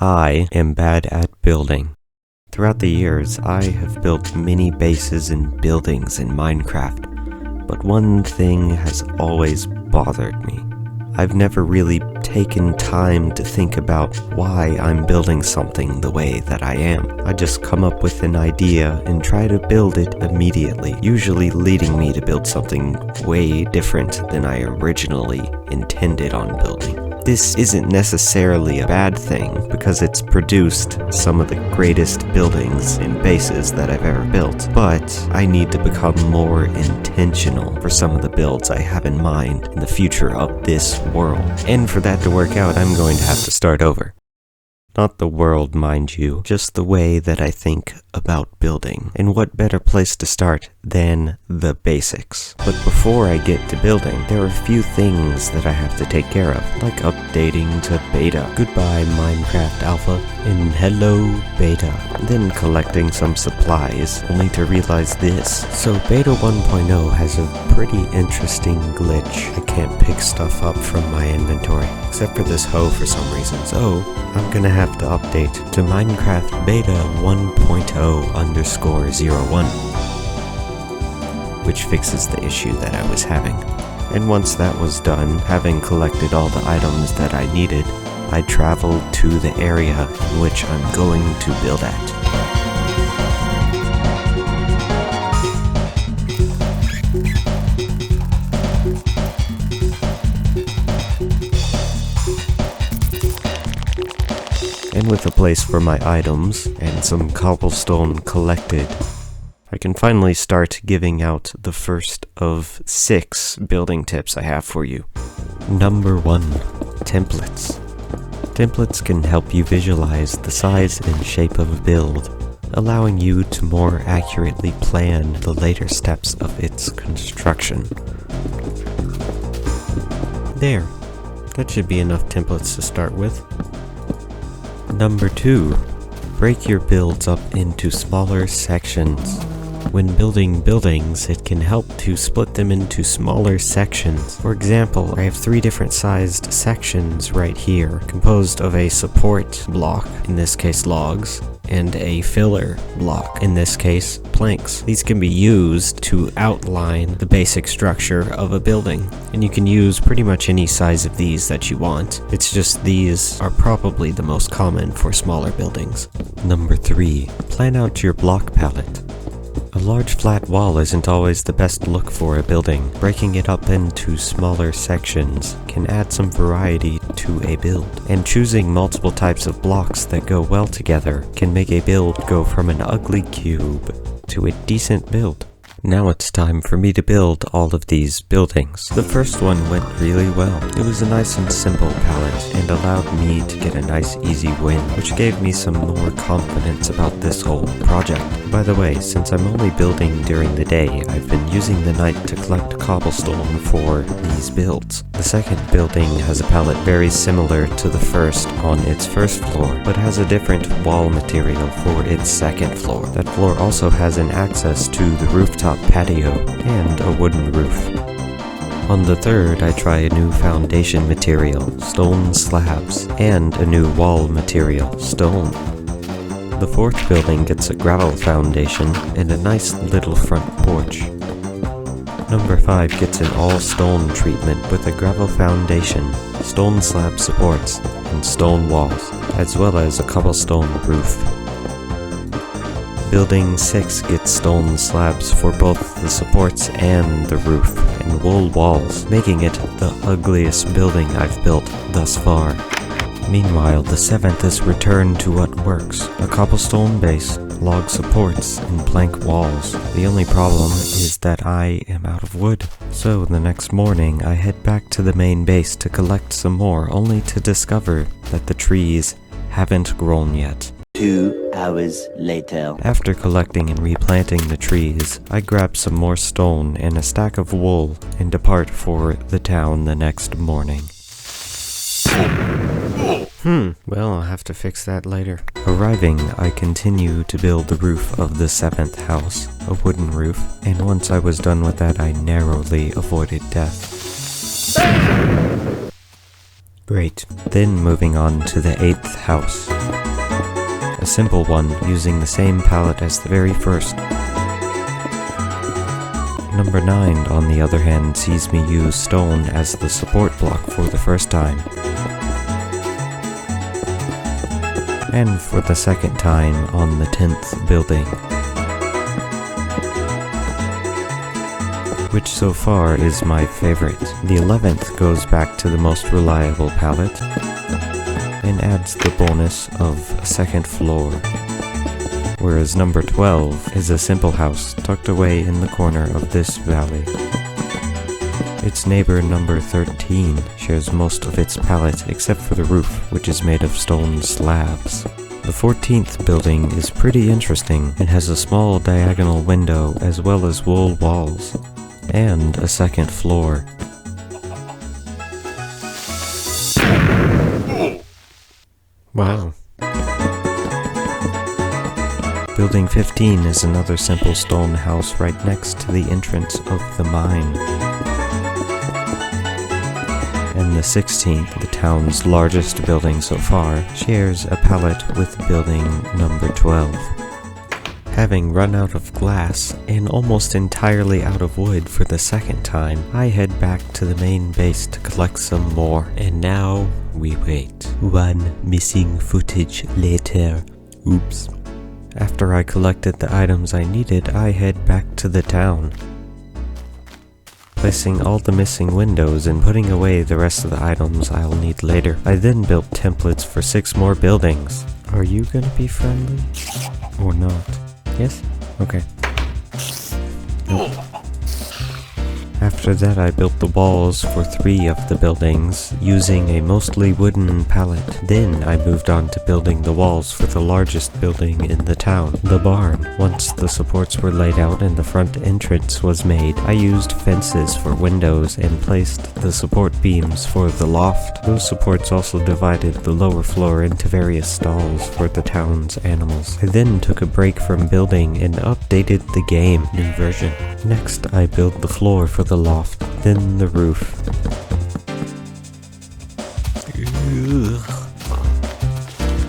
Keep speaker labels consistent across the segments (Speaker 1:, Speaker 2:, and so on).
Speaker 1: I am bad at building. Throughout the years, I have built many bases and buildings in Minecraft, but one thing has always bothered me. I've never really taken time to think about why I'm building something the way that I am. I just come up with an idea and try to build it immediately, usually leading me to build something way different than I originally intended on building. This isn't necessarily a bad thing, because it's produced some of the greatest buildings and bases that I've ever built, but I need to become more intentional for some of the builds I have in mind in the future of this world. And for that to work out, I'm going to have to start over. Not the world, mind you, just the way that I think about building. And what better place to start than the basics. But before I get to building, there are a few things that I have to take care of, like updating to beta. Goodbye Minecraft Alpha, and hello beta. Then collecting some supplies, only to realize this. So beta 1.0 has a pretty interesting glitch. I can't pick stuff up from my inventory, except for this hoe for some reason. So I'm gonna have to update to Minecraft beta 1.0_01, which fixes the issue that I was having. And once that was done, having collected all the items that I needed, I traveled to the area in which I'm going to build at. And with a place for my items, and some cobblestone collected, I can finally start giving out the first of 6 building tips I have for you. Number 1. Templates. Templates can help you visualize the size and shape of a build, allowing you to more accurately plan the later steps of its construction. There. That should be enough templates to start with. Number 2. Break your builds up into smaller sections. When building buildings, it can help to split them into smaller sections. For example, I have 3 different sized sections right here, composed of a support block, in this case logs, and a filler block, in this case planks. These can be used to outline the basic structure of a building, and you can use pretty much any size of these that you want. It's just these are probably the most common for smaller buildings. Number 3. Plan out your block palette. A large flat wall isn't always the best look for a building. Breaking it up into smaller sections can add some variety to a build, and choosing multiple types of blocks that go well together can make a build go from an ugly cube to a decent build. Now it's time for me to build all of these buildings. The first one went really well. It was a nice and simple palette and allowed me to get a nice easy win, which gave me some more confidence about this whole project. By the way, since I'm only building during the day, I've been using the night to collect cobblestone for these builds. The second building has a palette very similar to the first on its first floor, but has a different wall material for its second floor. That floor also has an access to the rooftop patio and a wooden roof. On the third, I try a new foundation material, stone slabs, and a new wall material, stone. The fourth building gets a gravel foundation and a nice little front porch. Number 5 gets an all-stone treatment with a gravel foundation, stone slab supports, and stone walls, as well as a cobblestone roof. Building 6 gets stone slabs for both the supports and the roof, and wool walls, making it the ugliest building I've built thus far. Meanwhile, the 7th is returned to what works: a cobblestone base, log supports, and plank walls. The only problem is that I am out of wood. So the next morning, I head back to the main base to collect some more, only to discover that the trees haven't grown yet.
Speaker 2: 2 hours later.
Speaker 1: After collecting and replanting the trees, I grab some more stone and a stack of wool and depart for the town the next morning. Well, I'll have to fix that later. Arriving, I continue to build the roof of the 7th house, a wooden roof, and once I was done with that, I narrowly avoided death. Great. Then moving on to the 8th house. A simple one, using the same palette as the very first. Number 9, on the other hand, sees me use stone as the support block for the first time. And for the second time on the 10th building. Which so far is my favorite. The 11th goes back to the most reliable palette, and adds the bonus of a second floor. Whereas number 12 is a simple house tucked away in the corner of this valley. Its neighbor number 13 shares most of its palette except for the roof, which is made of stone slabs. The 14th building is pretty interesting and has a small diagonal window as well as wool walls, and a second floor. Wow. Building 15 is another simple stone house right next to the entrance of the mine. And the 16th, the town's largest building so far, shares a palette with building number 12. Having run out of glass and almost entirely out of wood for the second time, I head back to the main base to collect some more. And now we wait. One missing footage later. Oops. After I collected the items I needed, I head back to the town. Placing all the missing windows and putting away the rest of the items I'll need later. I then built templates for 6 more buildings. Are you gonna be friendly? Or not? Yes? Okay. Nope. After that I built the walls for 3 of the buildings, using a mostly wooden palette. Then I moved on to building the walls for the largest building in the town, the barn. Once the supports were laid out and the front entrance was made, I used fences for windows and placed the support beams for the loft. Those supports also divided the lower floor into various stalls for the town's animals. I then took a break from building and updated the game, new version. Next I built the floor for the loft, then the roof.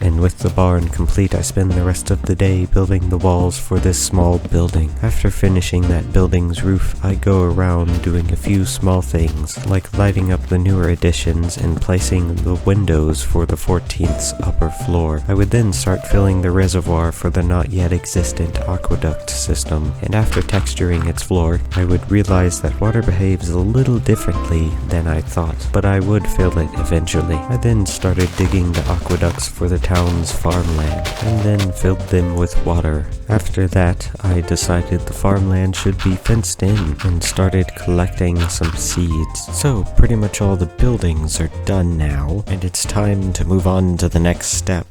Speaker 1: And with the barn complete, I spend the rest of the day building the walls for this small building. After finishing that building's roof, I go around doing a few small things, like lighting up the newer additions and placing the windows for the 14th's upper floor. I would then start filling the reservoir for the not yet existent aqueduct system, and after texturing its floor, I would realize that water behaves a little differently than I thought, but I would fill it eventually. I then started digging the aqueducts for the town's farmland, and then filled them with water. After that, I decided the farmland should be fenced in, and started collecting some seeds. So pretty much all the buildings are done now, and it's time to move on to the next step.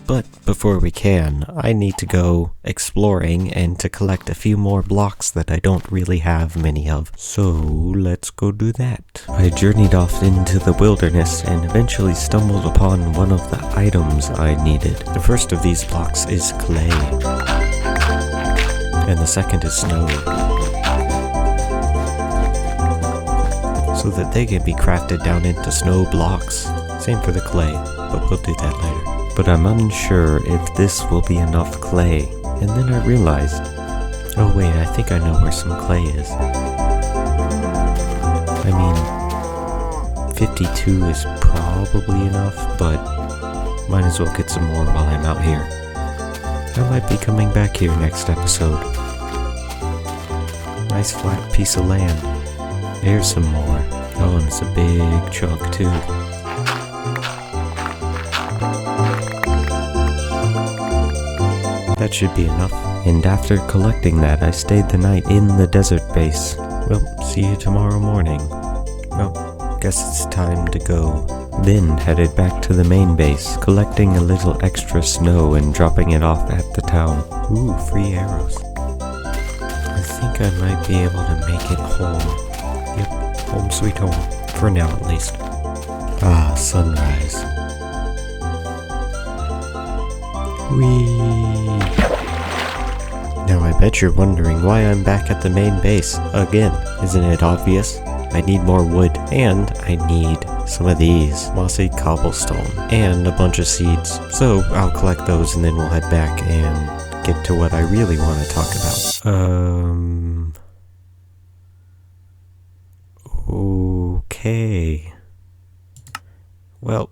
Speaker 1: But before we can, I need to go exploring and to collect a few more blocks that I don't really have many of. So let's go do that. I journeyed off into the wilderness and eventually stumbled upon one of the items I needed. The first of these blocks is clay, and the second is snow, so that they can be crafted down into snow blocks. Same for the clay, but we'll do that later. But I'm unsure if this will be enough clay. And then I realized, oh wait, I think I know where some clay is. I mean, 52 is probably enough, but might as well get some more while I'm out here. I might be coming back here next episode. Nice flat piece of land. There's some more. Oh, and it's a big chunk too. That should be enough. And after collecting that, I stayed the night in the desert base. Well, see you tomorrow morning. Well, guess it's time to go. Then headed back to the main base, collecting a little extra snow and dropping it off at the town. Ooh, free arrows. I think I might be able to make it home. Yep, home sweet home. For now at least. Ah, sunrise. Whee! Now I bet you're wondering why I'm back at the main base again. Isn't it obvious? I need more wood, and I need some of these, mossy cobblestone, and a bunch of seeds. So I'll collect those and then we'll head back and get to what I really want to talk about. Okay. Well,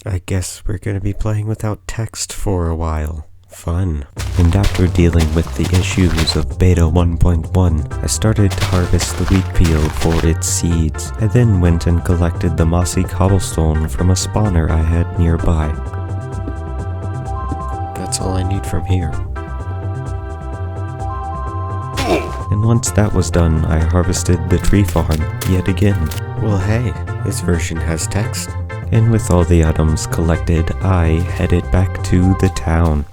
Speaker 1: I guess we're gonna be playing without text for a while. Fun. And after dealing with the issues of Beta 1.1, I started to harvest the wheat field for its seeds. I then went and collected the mossy cobblestone from a spawner I had nearby. That's all I need from here. And once that was done, I harvested the tree farm yet again. Well, hey, this version has text. And with all the items collected, I headed back to the town.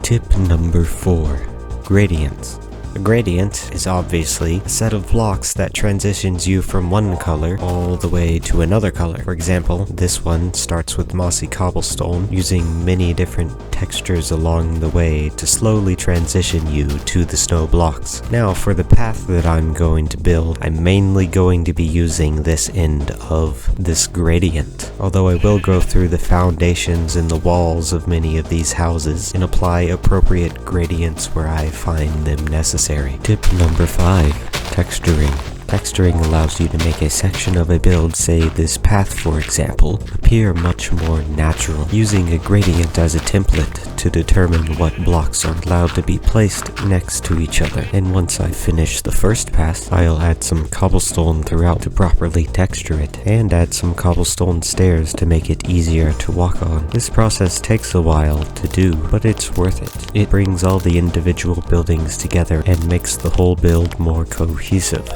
Speaker 1: Tip number 4. Gradients. A gradient is obviously a set of blocks that transitions you from one color all the way to another color. For example, this one starts with mossy cobblestone, using many different textures along the way to slowly transition you to the snow blocks. Now, for the path that I'm going to build, I'm mainly going to be using this end of this gradient, although I will go through the foundations and the walls of many of these houses and apply appropriate gradients where I find them necessary. Tip number 5. Texturing. Texturing allows you to make a section of a build, say this path for example, appear much more natural, using a gradient as a template to determine what blocks are allowed to be placed next to each other. And once I finish the first path, I'll add some cobblestone throughout to properly texture it, and add some cobblestone stairs to make it easier to walk on. This process takes a while to do, but it's worth it. It brings all the individual buildings together and makes the whole build more cohesive.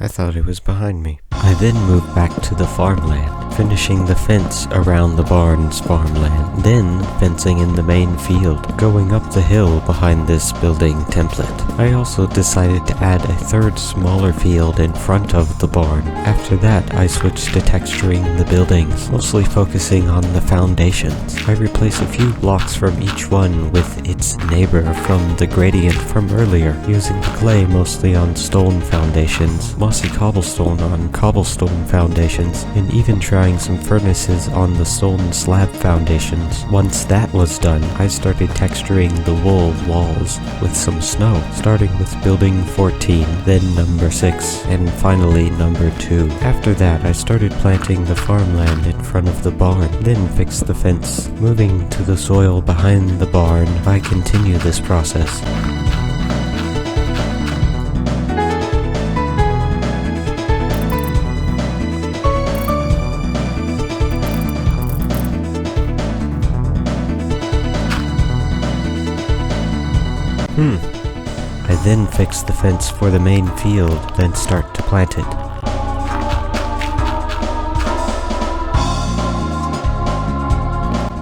Speaker 1: I thought it was behind me. I then moved back to the farmland, finishing the fence around the barn's farmland, then fencing in the main field, going up the hill behind this building template. I also decided to add a third smaller field in front of the barn. After that, I switched to texturing the buildings, mostly focusing on the foundations. I replace a few blocks from each one with its neighbor from the gradient from earlier, using the clay mostly on stone foundations, mossy cobblestone on cobblestone foundations, and even trying some furnaces on the stone slab foundations. Once that was done, I started texturing the wool walls with some snow, starting with building 14, then number 6, and finally number 2. After that, I started planting the farmland in front of the barn, then fixed the fence. Moving to the soil behind the barn, I continue this process. I then fix the fence for the main field, then start to plant it.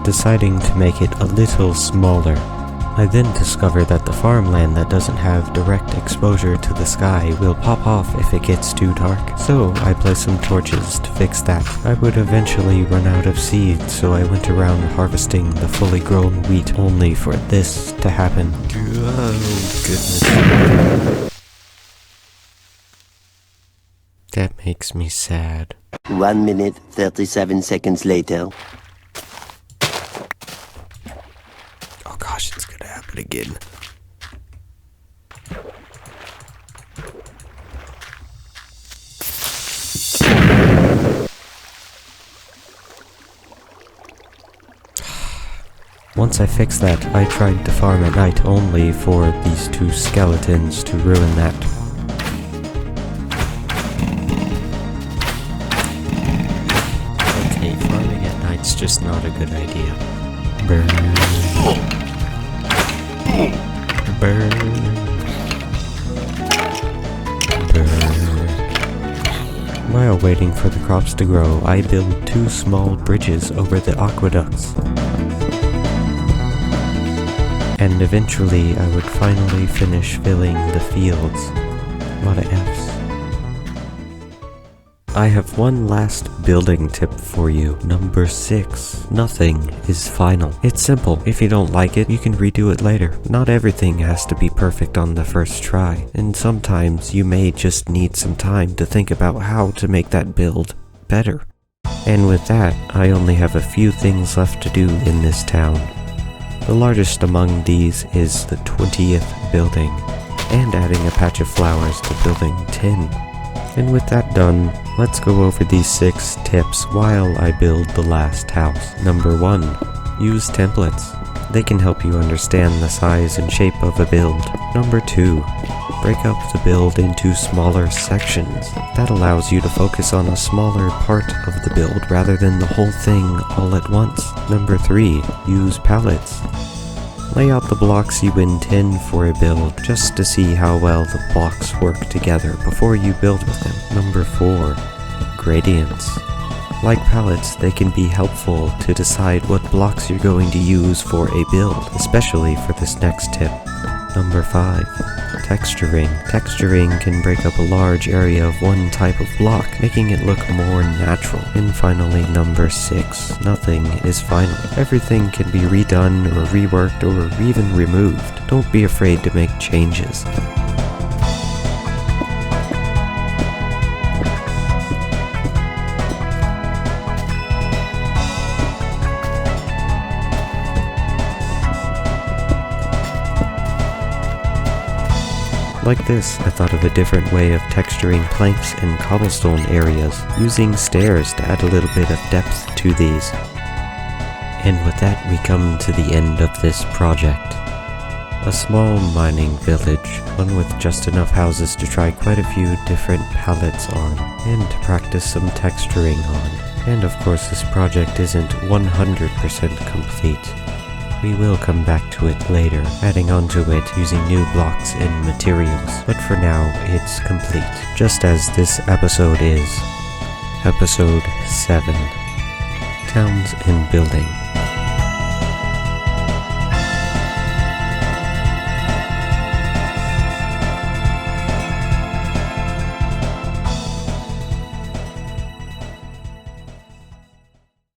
Speaker 1: Deciding to make it a little smaller. I then discover that the farmland that doesn't have direct exposure to the sky will pop off if it gets too dark, so I place some torches to fix that. I would eventually run out of seeds, so I went around harvesting the fully grown wheat only for this to happen. Oh, goodness. That makes me sad.
Speaker 2: 1 minute, 37 seconds later.
Speaker 1: Oh gosh, it's gonna happen again. Once I fixed that, I tried to farm at night only for these 2 skeletons to ruin that. Okay, farming at night's just not a good idea. Burn. Burn. Burn. While waiting for the crops to grow, I build 2 small bridges over the aqueducts. And eventually I would finally finish filling the fields. A lot of F's. I have one last building tip for you. Number 6. Nothing is final. It's simple. If you don't like it, you can redo it later. Not everything has to be perfect on the first try, and sometimes you may just need some time to think about how to make that build better. And with that, I only have a few things left to do in this town. The largest among these is the 20th building, and adding a patch of flowers to building 10. And with that done, let's go over these 6 tips while I build the last house. Number 1. Use templates. They can help you understand the size and shape of a build. Number 2. Break up the build into smaller sections. That allows you to focus on a smaller part of the build rather than the whole thing all at once. Number 3. Use palettes. Lay out the blocks you intend for a build just to see how well the blocks work together before you build with them. Number 4. Gradients. Like palettes, they can be helpful to decide what blocks you're going to use for a build, especially for this next tip. Number 5. Texturing. Texturing can break up a large area of one type of block, making it look more natural. And finally, number 6. Nothing is final. Everything can be redone or reworked or even removed. Don't be afraid to make changes. Like this, I thought of a different way of texturing planks and cobblestone areas, using stairs to add a little bit of depth to these. And with that, we come to the end of this project. A small mining village, one with just enough houses to try quite a few different palettes on, and to practice some texturing on. And of course, this project isn't 100% complete. We will come back to it later, adding onto it using new blocks and materials, but for now, it's complete, just as this episode is. Episode 7. Towns and Building.